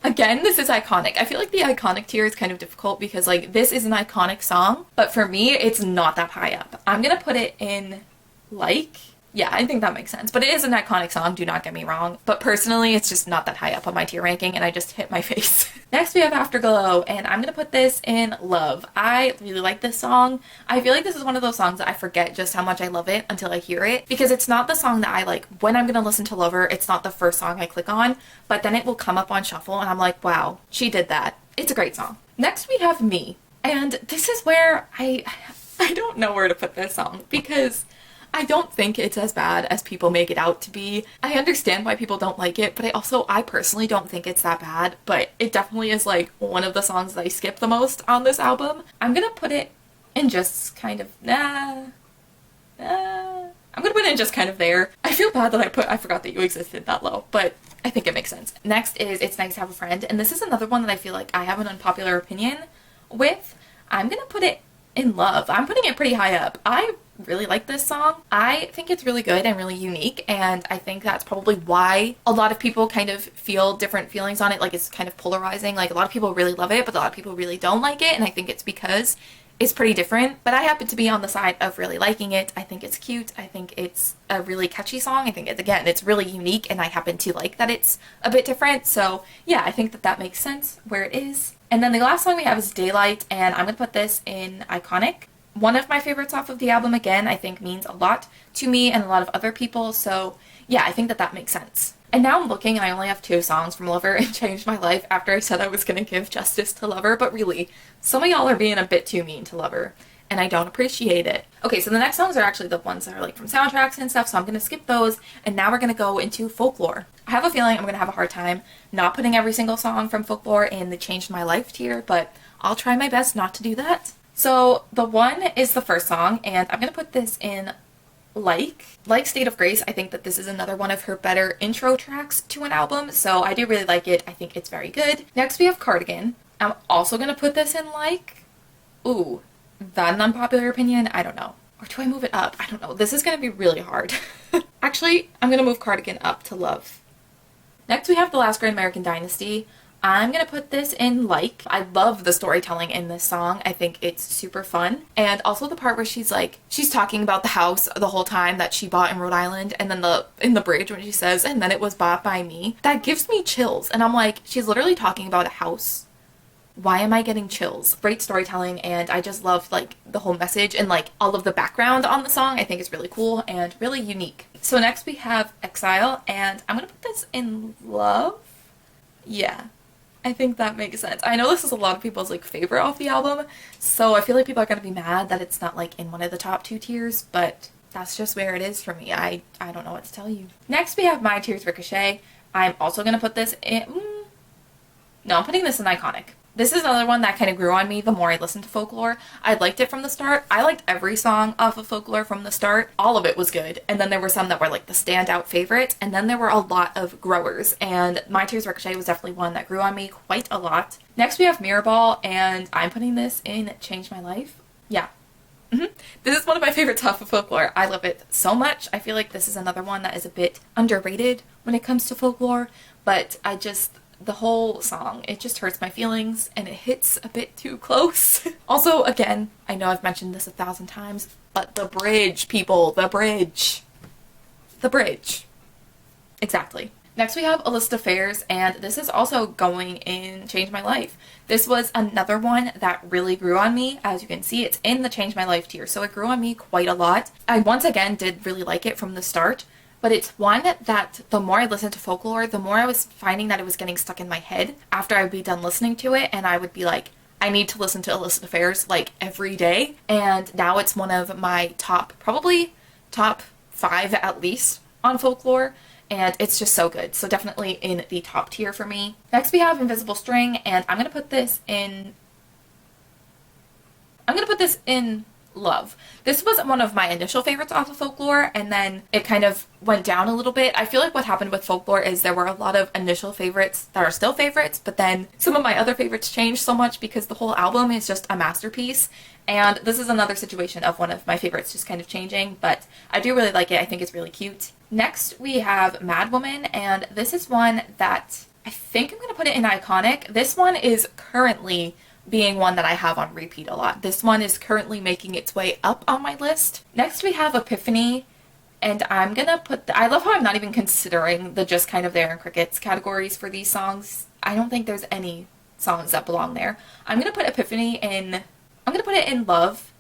again, this is iconic. I feel like the iconic tier is kind of difficult because like this is an iconic song, but for me, it's not that high up. I'm gonna put it in like, yeah, I think that makes sense. But it is an iconic song, do not get me wrong. But personally, it's just not that high up on my tier ranking, and I just hit my face. Next we have Afterglow, and I'm gonna put this in love. I really like this song. I feel like this is one of those songs that I forget just how much I love it until I hear it, because it's not the song that I like, when I'm gonna listen to Lover, it's not the first song I click on, but then it will come up on shuffle, and I'm like, wow, she did that. It's a great song. Next we have Me, and this is where I don't know where to put this song, because I don't think it's as bad as people make it out to be. I understand why people don't like it, but I personally don't think it's that bad, but it definitely is like one of the songs that I skip the most on this album. I'm gonna put it in just kind of, I'm gonna put it in just kind of there. I feel bad that I forgot that you existed that low, but I think it makes sense. Next is It's Nice to Have a Friend, and this is another one that I feel like I have an unpopular opinion with. I'm gonna put it in love. I'm putting it pretty high up. I really like this song. I think it's really good and really unique, and I think that's probably why a lot of people kind of feel different feelings on it. Like, it's kind of polarizing. Like, a lot of people really love it, but a lot of people really don't like it, and I think it's because it's pretty different. But I happen to be on the side of really liking it. I think it's cute. I think it's a really catchy song. I think it's, again, it's really unique, and I happen to like that it's a bit different. So yeah, I think that that makes sense where it is. And then the last song we have is Daylight, and I'm gonna put this in Iconic. One of my favorites off of the album, again, I think means a lot to me and a lot of other people, so yeah, I think that that makes sense. And now I'm looking and I only have 2 songs from Lover and Changed My Life after I said I was gonna give justice to Lover, but really, some of y'all are being a bit too mean to Lover, and I don't appreciate it. Okay, so the next songs are actually the ones that are like from soundtracks and stuff, so I'm gonna skip those, and now we're gonna go into Folklore. I have a feeling I'm gonna have a hard time not putting every single song from Folklore in the Changed My Life tier, but I'll try my best not to do that. So the one is the first song, and I'm gonna put this in Like State of Grace. I think that this is another one of her better intro tracks to an album, so I do really like it. I think it's very good. Next we have Cardigan. I'm also gonna put this in Like. Ooh, that an unpopular opinion? I don't know. Or do I move it up? I don't know. This is gonna be really hard. Actually, I'm gonna move Cardigan up to Love. Next we have The Last Great American Dynasty. I'm gonna put this in Like. I love the storytelling in this song. I think it's super fun. And also the part where she's talking about the house the whole time that she bought in Rhode Island, and then in the bridge when she says, and then it was bought by me. That gives me chills. And I'm like, she's literally talking about a house. Why am I getting chills? Great storytelling, and I just love like the whole message and like all of the background on the song. I think it's really cool and really unique. So next we have Exile, and I'm gonna put this in Love. Yeah. I think that makes sense. I know this is a lot of people's like favorite off the album, so I feel like people are gonna be mad that it's not like in one of the top 2 tiers, but that's just where it is for me. I don't know what to tell you. Next we have My Tears Ricochet. I'm also gonna put this in, no, I'm putting this in Iconic. This is another one that kind of grew on me the more I listened to Folklore. I liked it from the start. I liked every song off of Folklore from the start. All of it was good. And then there were some that were like the standout favorites. And then there were a lot of growers. And My Tears Ricochet was definitely one that grew on me quite a lot. Next we have Mirrorball, and I'm putting this in Changed My Life. Yeah. This is one of my favorites off of Folklore. I love it so much. I feel like this is another one that is a bit underrated when it comes to Folklore. But the whole song, it just hurts my feelings and it hits a bit too close. Also, again, I know I've mentioned this 1,000 times, but the bridge, people, the bridge. The bridge. Exactly. Next we have Illicit Affairs, and this is also going in Change My Life. This was another one that really grew on me. As you can see, it's in the Change My Life tier, so it grew on me quite a lot. I once again did really like it from the start. But it's one that the more I listened to Folklore, the more I was finding that it was getting stuck in my head after I would be done listening to it, and I would be like, I need to listen to Illicit Affairs like every day. And now it's one of my probably top 5 at least on Folklore, and it's just so good. So definitely in the top tier for me. Next we have Invisible String, and I'm gonna put this in Love. This was one of my initial favorites off of Folklore, and then it kind of went down a little bit. I feel like what happened with Folklore is there were a lot of initial favorites that are still favorites, but then some of my other favorites changed so much because the whole album is just a masterpiece. And this is another situation of one of my favorites just kind of changing, but I do really like it. I think it's really cute. Next we have Mad Woman, and this is one that I think I'm going to put it in Iconic. This one is currently being one that I have on repeat a lot. This one is currently making its way up on my list. Next we have Epiphany, and I'm gonna put I love how I'm not even considering the just kind of there and crickets categories for these songs. I don't think there's any songs that belong there. I'm gonna put Epiphany in, I'm gonna put it in Love.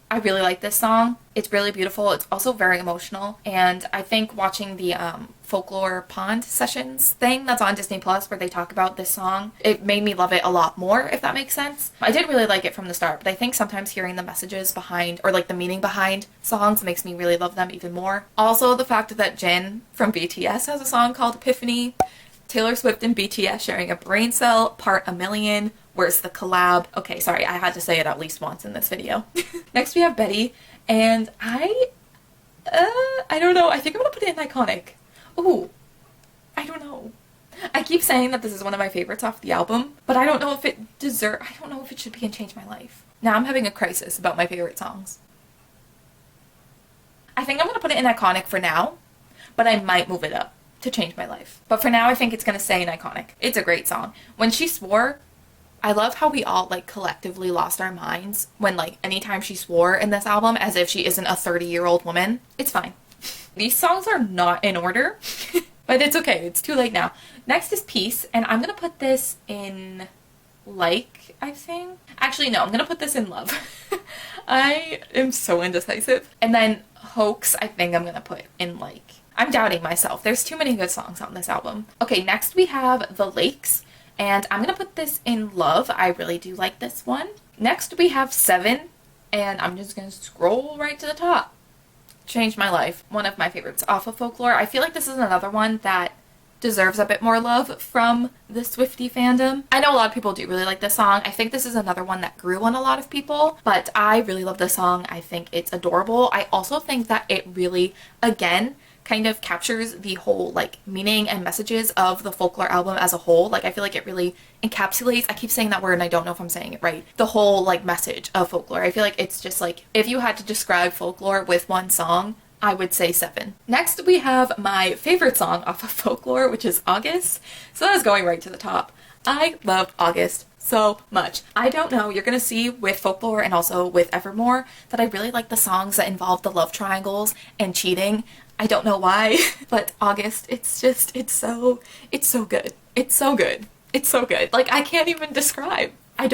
I really like this song. It's really beautiful. It's also very emotional, and I think watching the Folklore Pond Sessions thing that's on Disney Plus where they talk about this song, it made me love it a lot more, if that makes sense. I did really like it from the start, but I think sometimes hearing the messages behind, or like the meaning behind songs, makes me really love them even more. Also, the fact that Jin from BTS has a song called Epiphany, Taylor Swift and BTS sharing a brain cell, part a million. Where's the collab? Okay, sorry, I had to say it at least once in this video. Next we have Betty, and I don't know, I think I'm gonna put it in Iconic. Ooh, I don't know. I keep saying that this is one of my favorites off the album, but I don't know if it I don't know if it should be in Change My Life. Now I'm having a crisis about my favorite songs. I think I'm gonna put it in iconic for now, but I might move it up to change my life. But for now, I think it's gonna stay in iconic. It's a great song. When she swore, I love how we all like collectively lost our minds when like anytime she swore in this album as if she isn't a 30-year-old woman. It's fine. These songs are not in order, but it's okay. It's too late now. Next is Peace, and I'm gonna put this in like, I think. Actually, no, I'm gonna put this in love. I am so indecisive. And then Hoax, I think I'm gonna put in like. I'm doubting myself. There's too many good songs on this album. Okay, next we have The Lakes, and I'm gonna put this in love. I really do like this one. Next we have Seven, and I'm just gonna scroll right to the top. Changed my life. One of my favorites off of Folklore. I feel like this is another one that deserves a bit more love from the Swiftie fandom. I know a lot of people do really like this song. I think this is another one that grew on a lot of people, but I really love this song. I think it's adorable. I also think that it really, again, kind of captures the whole like meaning and messages of the Folklore album as a whole. Like I feel like it really encapsulates, I keep saying that word and I don't know if I'm saying it right, the whole like message of Folklore. I feel like it's just like, if you had to describe Folklore with one song, I would say Seven. Next we have my favorite song off of Folklore, which is August. So that is going right to the top. I love August so much. I don't know, you're gonna see with Folklore and also with Evermore that I really like the songs that involve the love triangles and cheating. I don't know why, but August, it's so good. It's so good. It's so good. Like, I can't even describe. I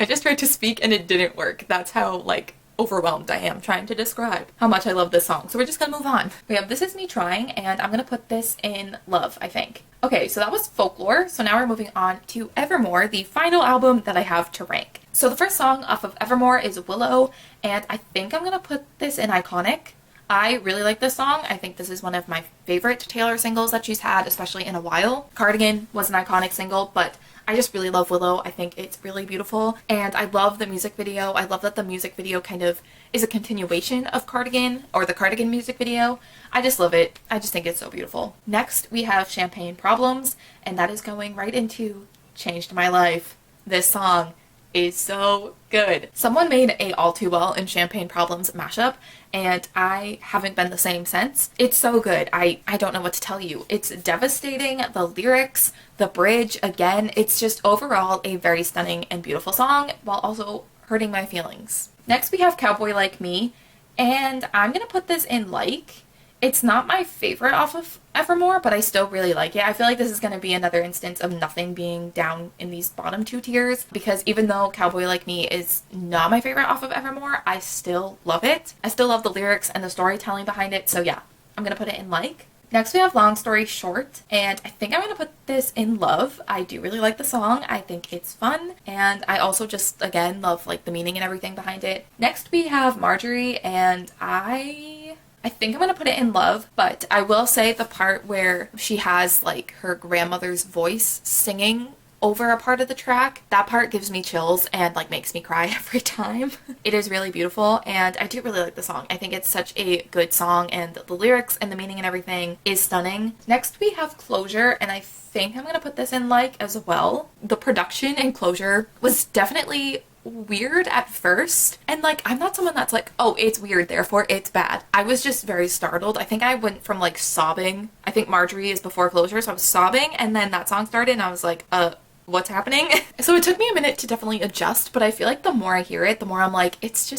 just tried to speak and it didn't work. That's how, like, overwhelmed I am trying to describe how much I love this song. So we're just gonna move on. We have This Is Me Trying, and I'm gonna put this in love, I think. Okay, so that was Folklore. So now we're moving on to Evermore, the final album that I have to rank. So the first song off of Evermore is Willow, and I think I'm gonna put this in iconic. I really like this song. I think this is one of my favorite Taylor singles that she's had, especially in a while. Cardigan was an iconic single, but I just really love Willow. I think it's really beautiful, and I love the music video. I love that the music video kind of is a continuation of Cardigan, or the Cardigan music video. I just love it. I just think it's so beautiful. Next, we have Champagne Problems, and that is going right into Changed My Life. This song is so good. Someone made a All Too Well and Champagne Problems mashup, and I haven't been the same since. It's so good. I don't know what to tell you. It's devastating. The lyrics, the bridge, again, it's just overall a very stunning and beautiful song while also hurting my feelings. Next we have Cowboy Like Me, and I'm gonna put this in like. It's not my favorite off of Evermore, but I still really like it. I feel like this is going to be another instance of nothing being down in these bottom two tiers, because even though Cowboy Like Me is not my favorite off of Evermore, I still love it. I still love the lyrics and the storytelling behind it, so yeah, I'm going to put it in like. Next we have Long Story Short, and I think I'm going to put this in love. I do really like the song. I think it's fun, and I also just, again, love like the meaning and everything behind it. Next we have Marjorie, and I think I'm gonna put it in love, but I will say the part where she has like her grandmother's voice singing over a part of the track, that part gives me chills and like makes me cry every time. It is really beautiful, and I do really like the song. I think it's such a good song, and the lyrics and the meaning and everything is stunning. Next we have Closure, and I think I'm gonna put this in like as well. The production in Closure was definitely weird at first, and like I'm not someone that's like, oh, it's weird therefore it's bad. I was just very startled. I think I went from like sobbing, I think Marjorie is before Closure, so I was sobbing, and then that song started and I was like, what's happening? So it took me a minute to definitely adjust, but I feel like the more I hear it, the more I'm like, it's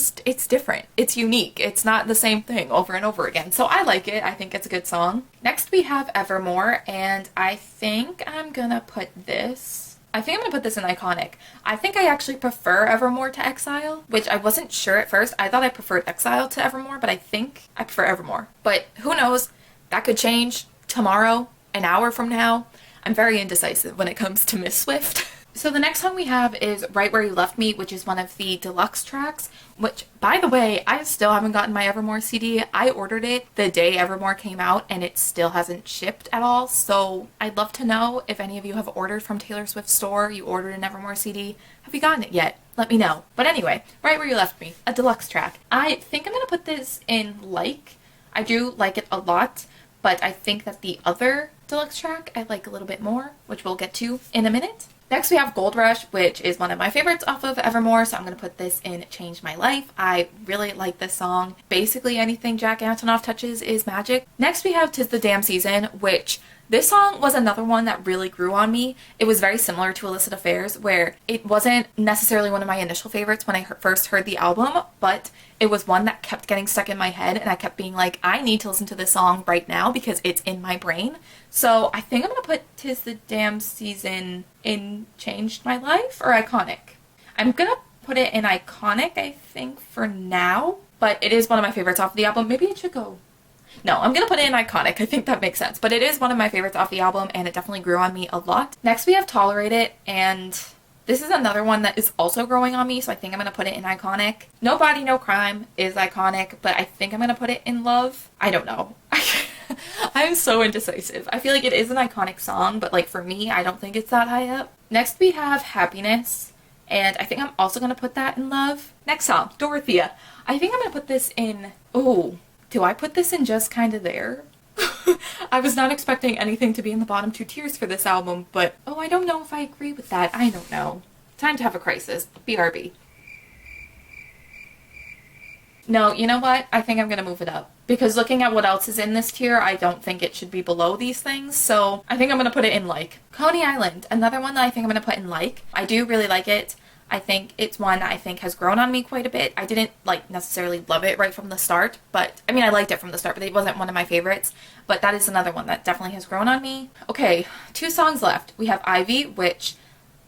different, it's unique, it's not the same thing over and over again. So I like it. I think it's a good song. Next we have Evermore, and I think I'm gonna put this in iconic. I think I actually prefer Evermore to Exile, which I wasn't sure at first. I thought I preferred Exile to Evermore, but I think I prefer Evermore. But who knows? That could change tomorrow, an hour from now. I'm very indecisive when it comes to Miss Swift. So the next song we have is Right Where You Left Me, which is one of the deluxe tracks, which, by the way, I still haven't gotten my Evermore CD. I ordered it the day Evermore came out, and it still hasn't shipped at all, so I'd love to know if any of you have ordered from Taylor Swift's store, you ordered an Evermore CD. Have you gotten it yet? Let me know. But anyway, Right Where You Left Me, a deluxe track. I think I'm going to put this in like. I do like it a lot, but I think that the other deluxe track I like a little bit more, which we'll get to in a minute. Next we have Gold Rush, which is one of my favorites off of Evermore, so I'm going to put this in Change My Life. I really like this song. Basically anything Jack Antonoff touches is magic. Next we have 'Tis the Damn Season, which this song was another one that really grew on me. It was very similar to Illicit Affairs, where it wasn't necessarily one of my initial favorites when I first heard the album, but it was one that kept getting stuck in my head, and I kept being like, I need to listen to this song right now because it's in my brain. So I think I'm going to put 'Tis the Damn Season in Changed My Life or Iconic. I'm going to put it in Iconic, I think, for now, but it is one of my favorites off the album. Maybe it should go... No, I'm going to put it in Iconic. I think that makes sense. But it is one of my favorites off the album, and it definitely grew on me a lot. Next, we have Tolerate It, and this is another one that is also growing on me, so I think I'm going to put it in Iconic. No Body, No Crime is Iconic, but I think I'm going to put it in Love. I don't know. I'm so indecisive. I feel like it is an iconic song, but like for me, I don't think it's that high up. Next, we have Happiness, and I think I'm also going to put that in Love. Next song, Dorothea. I think I'm going to put this in... Oh... Do I put this in Just Kinda There? I was not expecting anything to be in the bottom 2 tiers for this album, but oh, I don't know if I agree with that. I don't know. Time to have a crisis. BRB. No, you know what? I think I'm gonna move it up. Because looking at what else is in this tier, I don't think it should be below these things, so I think I'm gonna put it in Like. Coney Island, another one that I think I'm gonna put in Like. I do really like it. I think it's one I think has grown on me quite a bit. I didn't like necessarily love it right from the start, but I mean I liked it from the start, but it wasn't one of my favorites. But that is another one that definitely has grown on me. Okay, 2 songs left. We have Ivy, which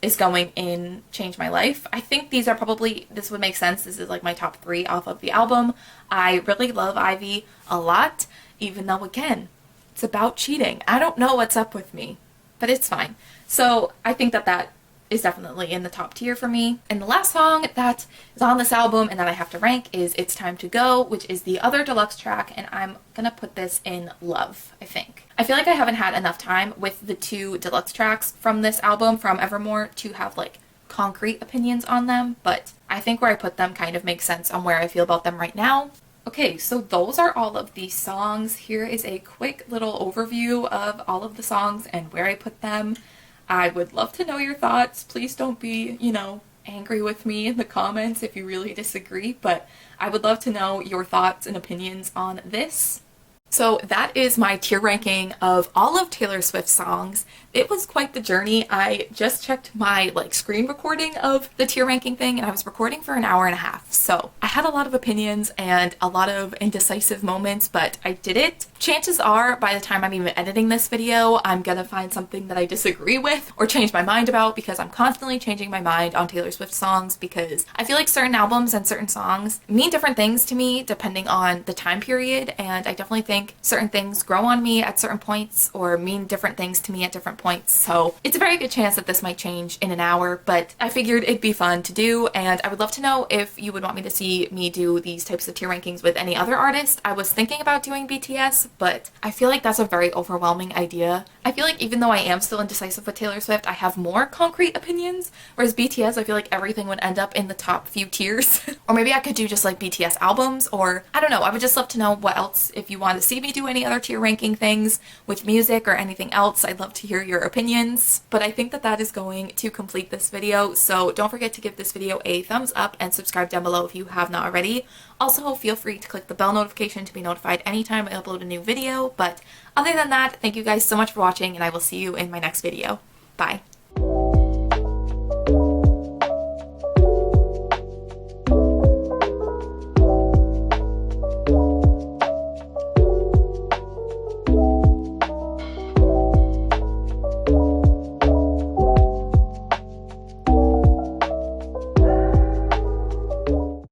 is going in Change My Life. I think these are probably, this would make sense. This is like my top 3 off of the album. I really love Ivy a lot, even though again, it's about cheating. I don't know what's up with me, but it's fine. So I think that is definitely in the top tier for me. And the last song that is on this album and that I have to rank is It's Time to Go, which is the other deluxe track, and I'm gonna put this in Love, I think. I feel like I haven't had enough time with the 2 deluxe tracks from this album, from Evermore, to have like concrete opinions on them, but I think where I put them kind of makes sense on where I feel about them right now. Okay, so those are all of the songs. Here is a quick little overview of all of the songs and where I put them. I would love to know your thoughts. Please don't be, angry with me in the comments if you really disagree, but I would love to know your thoughts and opinions on this. So that is my tier ranking of all of Taylor Swift's songs. It was quite the journey. I just checked my screen recording of the tier ranking thing, and I was recording for an hour and a half. So I had a lot of opinions and a lot of indecisive moments, but I did it. Chances are by the time I'm even editing this video, I'm gonna find something that I disagree with or change my mind about, because I'm constantly changing my mind on Taylor Swift songs, because I feel like certain albums and certain songs mean different things to me depending on the time period, and I definitely think certain things grow on me at certain points or mean different things to me at different points. So it's a very good chance that this might change in an hour, but I figured it'd be fun to do, and I would love to know if you would want me to see me do these types of tier rankings with any other artist. I was thinking about doing BTS, but I feel like that's a very overwhelming idea. I feel like even though I am still indecisive with Taylor Swift, I have more concrete opinions, whereas BTS, I feel like everything would end up in the top few tiers. Or maybe I could do just BTS albums, or I don't know. I would just love to know what else, if you want to see me do any other tier ranking things with music or anything else. I'd love to hear your opinions. But I think that is going to complete this video, so don't forget to give this video a thumbs up and subscribe down below if you have not already. Also, feel free to click the bell notification to be notified anytime I upload a new video. But other than that, thank you guys so much for watching, and I will see you in my next video. Bye.